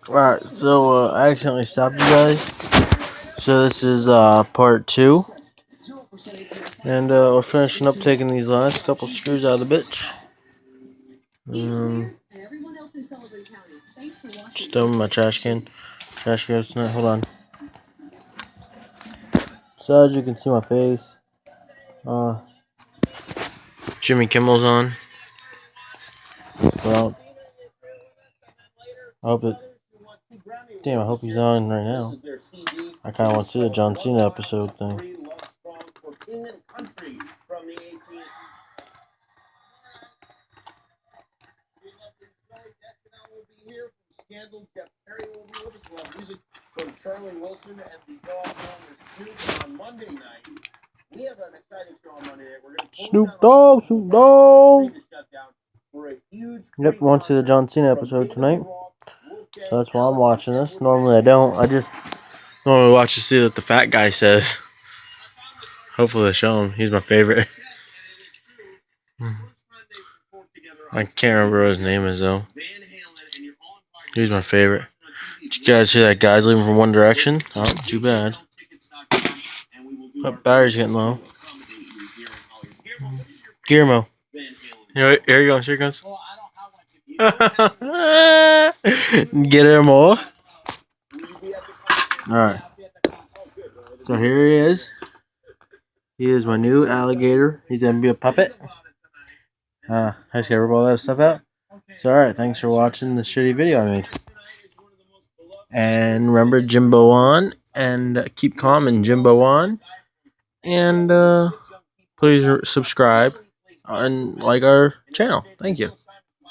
Alright, so I accidentally stopped you guys. So this is part 2. And we're finishing up taking these last couple screws out of the bitch. Just throw them in my trash can. Trash goes tonight. Hold on. So as you can see my face. Jimmy Kimmel's on. Well, I hope it. Damn, I hope he's on right now. I kind of want to see the John Cena episode thing. Scandal, Jeff Perry will be with us. We'll have music from Charlie Wilson and the Dog Owners on Monday night. We have an exciting show on Monday night. We're going to Snoop Dogg. Yep, want to see the John Cena episode tonight. So that's why I'm watching this. Normally I don't. I just normally watch to see what the fat guy says. Hopefully they show him. He's my favorite. I can't remember what his name is though. He's my favorite. Did you guys see that guy's leaving from One Direction? Oh, too bad. But battery's getting low. Guillermo. Here he goes. Here he goes. Get him all. Alright. So here he is. He is my new alligator. He's going to be a puppet. I just got to rip all that stuff out. So alright, thanks for watching the shitty video I made. And remember Jimbo on. And keep calm and Jimbo on. And please subscribe and like our channel. Thank you.